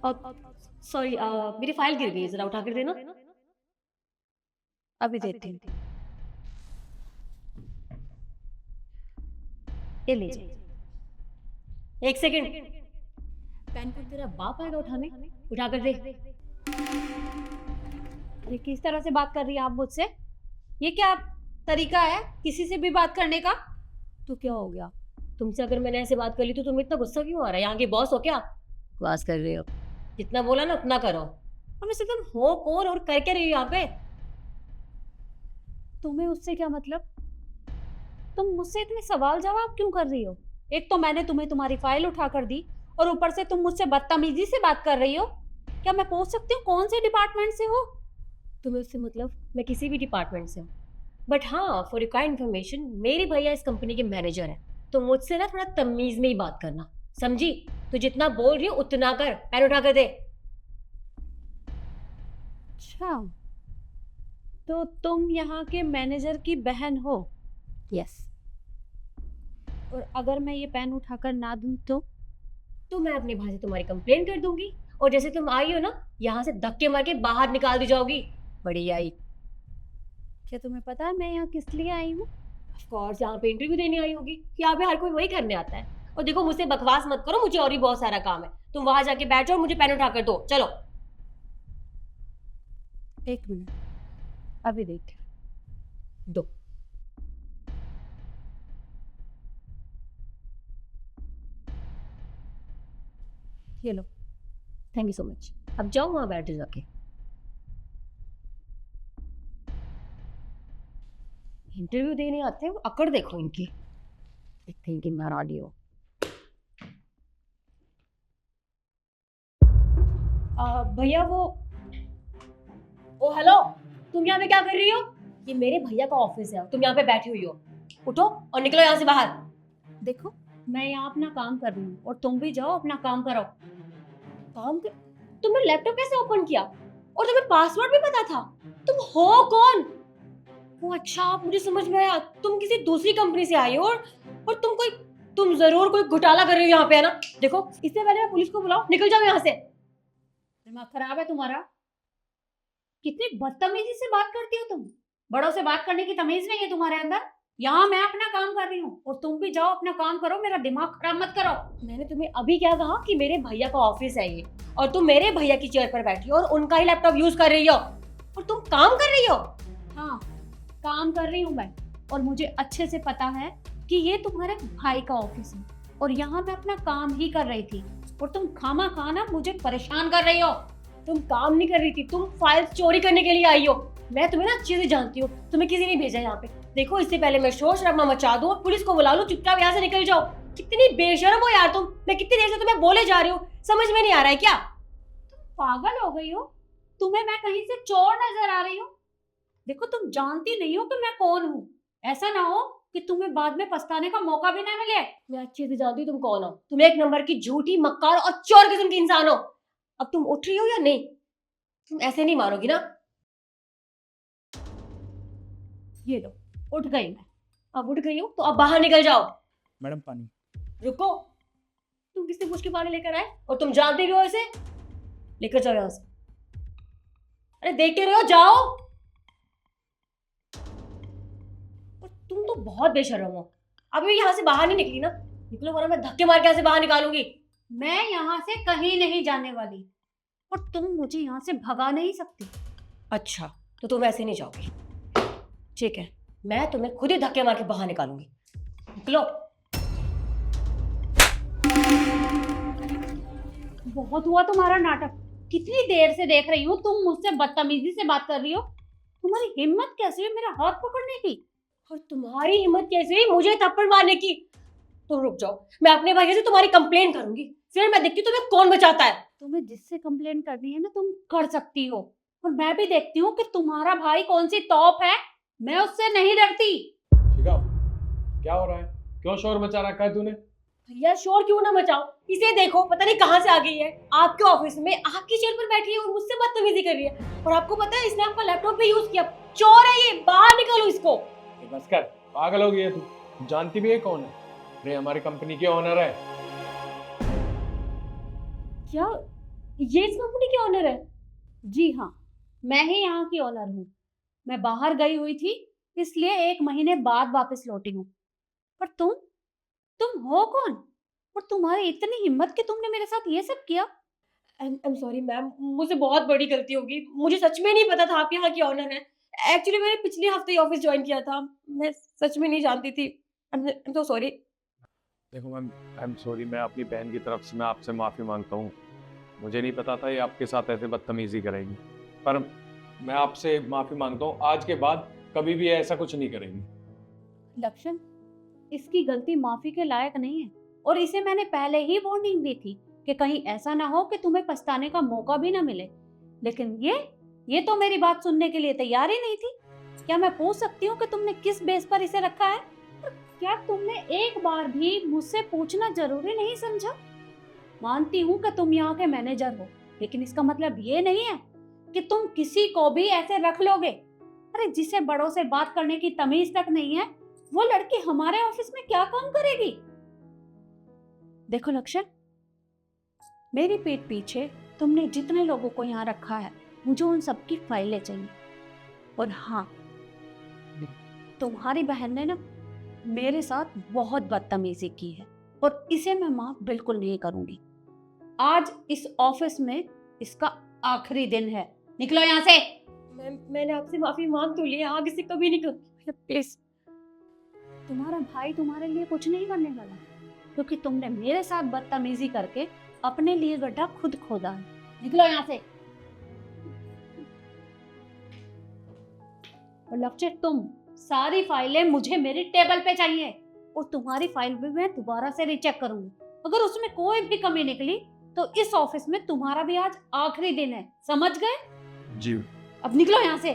Sorry, मेरी file गिर गई है, जरा उठा कर देना। अभी देती हूँ। ये लीजिए। एक सेकंड। पेन को तेरा बाप आएगा उठाने, उठा कर दे। ये किस तरह से बात कर रही है आप मुझसे? ये क्या तरीका है किसी से भी बात करने का? तो क्या हो गया? तुमसे अगर मैंने ऐसे बात कर ली तो तुम्हें इतना गुस्सा क्यों आ रहा है? यहाँ के बॉस हो क्या? बकवास कर रहे हो। जितना बोला ना उतना करो। और वैसे तुम हो कौन और कर क्या रही हो यहाँ पे? तुम्हें उससे क्या मतलब? तुम मुझसे इतने सवाल जवाब क्यों कर रही हो? एक तो मैंने तुम्हें तुम्हारी फाइल उठा कर दी और ऊपर से तुम मुझसे बदतमीजी से बात कर रही हो। क्या मैं पूछ सकती हूँ कौन से डिपार्टमेंट से हो? तुम्हें उससे मतलब? मैं किसी भी डिपार्टमेंट से हूँ। बट हाँ, फॉर योर काइंड इन्फॉर्मेशन, मेरे भैया इस कंपनी के मैनेजर हैं। तो मुझसे ना थोड़ा तमीज में ही बात करना, समझी? तो जितना बोल रही हो उतना कर। पैर उठा कर दे। अच्छा, तो तुम यहाँ के मैनेजर की बहन हो? यस। और अगर मैं ये पेन उठाकर ना दूं तो मैं अपने भाई से तुम्हारी कंप्लेन कर दूंगी। और जैसे तुम आई हो ना, यहाँ से धक्के मार के बाहर निकाल दी जाओगी। बड़ी आई। क्या तुम्हें पता है मैं यहाँ किस लिए आई हूँ? ऑफ कोर्स, यहाँ पे इंटरव्यू देने आई होगी कि यहाँ पे हर कोई वही करने आता है। और देखो, मुझसे बकवास मत करो, मुझे और भी बहुत सारा काम है। तुम वहां जाके बैठ जाओ और मुझे पेन उठा कर दो, चलो। एक मिनट, अभी देख। दो। ये लो। Thank you so much. अब जाओ वहां बैठ जाके। इंटरव्यू देने आते हैं, अकड़ देखो इनकी। थिंकिंग मार हो। भैया वो ओ हेलो। तुम यहाँ पे क्या कर रही हो? ये मेरे भैया का ऑफिस है, तुम यहाँ पे बैठी हुई हो। उठो और निकलो यहाँ से बाहर। देखो, मैं यहाँ अपना काम कर रही हूँ और तुम भी जाओ अपना काम करो। काम कर? तुमने लैपटॉप कैसे ओपन किया? और तुम्हें पासवर्ड भी पता था? तुम हो कौन? ओ अच्छा, आप मुझे समझ में आया। तुम किसी दूसरी कंपनी से आई हो और तुम जरूर कोई घोटाला कर रही हो यहाँ पे, है ना? देखो, इससे पहले मैं पुलिस को बुलाओ, निकल जाओ यहाँ से। दिमाग खराब है तुम्हारा? कितनी बदतमीजी से बात करती हो तुम। बड़ों से बात करने की तमीज नहीं है तुम्हारे अंदर। यहाँ मैं अपना काम कर रही हूँ और तुम भी जाओ अपना काम करो, मेरा दिमाग खराब मत करो। मैंने तुम्हें अभी क्या कहा कि मेरे भैया का ऑफिस है ये, और तुम मेरे भैया की चेयर पर बैठी हो और उनका ही लैपटॉप यूज कर रही हो, और तुम काम कर रही हो। हाँ, काम कर रही हूँ मैं, और मुझे अच्छे से पता है कि ये तुम्हारे भाई का ऑफिस है और यहाँ मैं अपना काम ही कर रही थी और तुम खामा खाना मुझे परेशान कर रही हो। तुम काम नहीं कर रही थी, तुम फाइल चोरी करने के लिए आई हो। मैं तुम्हें ना अच्छे से जानती हूँ, तुम्हें किसी ने भेजा यहाँ पे। देखो, इससे पहले मैं शोर शराबा मचा दूं और पुलिस को बुला लूं, चुपचाप यहाँ से निकल जाओ। कितनी बेशर्म हो यार तुम। मैं कितनी देर से तुम्हें बोले जा रही हूँ, समझ में नहीं आ रहा है क्या? पागल हो गई हो? तुम्हें मैं कहीं से चोर नजर आ रही हूँ? देखो, तुम जानती नहीं हो कि मैं कौन हूँ। ऐसा ना हो कि तुम्हें बाद में पछताने का मौका भी ना मिले। मैं अच्छे से जानती हूँ तुम कौन हो। तुम एक नंबर की झूठी, मक्कार और चोर किस्म की इंसान हो। अब तुम उठ रही हो या नहीं? तुम ऐसे नहीं मारोगी ना? ये लो, उठ गई मैं। अब उठ गई हो तो अब बाहर निकल जाओ। मैडम पानी। रुको। तुम किससे पूछ के पानी लेकर आए? और तुम जानते भी हो इसे? लेकर जाओ यहाँ से। अरे देखते रहो, जाओ। और तुम तो बहुत बेशर्म हो। अभी यहाँ से बाहर नहीं निकली ना? निकलो वरना मैं धक्के मार के यहाँ से बाहर निकालूंगी। मैं यहाँ से कहीं नहीं जाने वाली और तुम मुझे यहाँ से भगा नहीं सकती। अच्छा, तो तुम ऐसे नहीं जाओगी। ठीक है, मैं तुम्हें खुद ही धक्के मार के बाहर निकालूंगी। निकलो। बहुत हुआ तुम्हारा नाटक। कितनी देर से देख रही हूँ तुम मुझसे बदतमीजी से बात कर रही हो। तुम्हारी हिम्मत कैसे हुई मेरा हाथ पकड़ने की? और तुम्हारी हिम्मत कैसे हुई मुझे थप्पड़ मारने की? तुम रुक जाओ, मैं अपने भैया से तुम्हारी कंप्लेन करूंगी, फिर मैं देखती हूँ तुम्हें कौन बचाता है। तुम्हें जिससे कंप्लेन करनी है ना तुम कर सकती हो, और मैं भी देखती हूँ कि तुम्हारा भाई कौन सी तौप है। मैं उससे नहीं डरती। शिखाओ, क्या हो रहा है? क्यों शोर मचा रखा है तूने? भैया, शोर क्यों ना मचाओ? इसे देखो, पता नहीं कहाँ से आ गई है। आपके ऑफिस में आपकी चेयर पर बैठी है और मुझसे बदतमीजी कर रही है। और आपको पता है इसने आपका लैपटॉप भी यूज किया। चोर है ये, बाहर निकालो इसको। ये बस कर, पागल हो गई है तू। जानती भी है कौन है? अरे हमारी कंपनी के ओनर है। क्या ये इस कंपनी के ऑनर है? जी हाँ, मैं ही यहाँ की ओनर हूँ। मैं बाहर गई हुई थी, इसलिए 1 महीने बाद वापस लौटी हूँ। पर तुम हो कौन? और तुम्हारी इतनी हिम्मत कि तुमने मेरे साथ ये सब किया? आई एम सॉरी मैम, मुझसे बहुत बड़ी गलती होगी। मुझे सच में नहीं पता था आप यहाँ की ऑनर हैं। एक्चुअली मैंने पिछले हफ्ते ही ऑफिस ज्वाइन किया था। मैं सच में नहीं जानती थी। I am so sorry. देखो मैम, आई एम सॉरी, मैं अपनी बहन की तरफ से मैं आपसे माफ़ी मांगता हूँ। मुझे नहीं पता था ये आपके साथ ऐसे बदतमीज़ी करेगी, पर मैं आपसे माफ़ी मांगता हूँ। आज के बाद कभी भी ऐसा कुछ नहीं करेंगी। लक्षण, इसकी गलती माफी के लायक नहीं है और इसे मैंने पहले ही वार्निंग दी थी कि कहीं ऐसा ना हो कि तुम्हें पछताने का मौका भी ना मिले। लेकिन ये तो मेरी बात सुनने के लिए तैयार ही नहीं थी। क्या मैं पूछ सकती हूँ कि तुमने किस बेस पर इसे रखा है? और क्या तुमने एक बार भी मुझसे पूछना जरूरी नहीं समझा? मानती हूँ कि तुम यहाँ के मैनेजर हो, लेकिन इसका मतलब ये नहीं है कि तुम किसी को भी ऐसे रख लोगे। अरे जिसे बड़ों से बात करने की तमीज तक नहीं है, वो लड़की हमारे ऑफिस में क्या काम करेगी? देखो लक्ष्य, मेरी पीठ पीछे तुमने जितने लोगों को यहाँ रखा है, मुझे उन सबकी फाइलें चाहिए। और हाँ, तुम्हारी बहन ने ना मेरे साथ बहुत बदतमीजी की है और इसे मैं माफ बिल्कुल नहीं करूंगी। आज इस ऑफिस में इसका आखिरी दिन है। निकलो यहाँ से। मैम, मैंने आपसे माफी मांग तो ली, आगे से कभी नहीं करूँगी प्लीज। तुम्हारा भाई तुम्हारे लिए कुछ नहीं करने वाला, क्योंकि तुमने मेरे साथ बदतमीजी करके अपने लिए गड्ढा खुद खोदा है। निकलो यहाँ से। और लक्ष्य, तुम सारी फाइलें मुझे मेरी टेबल पे चाहिए और तुम्हारी फाइल भी मैं दोबारा से रीचेक करूंगी। अगर उसमें कोई भी कमी निकली तो इस ऑफिस में तुम्हारा भी आज आखिरी दिन है, समझ गए? जी। अब निकलो यहाँ से।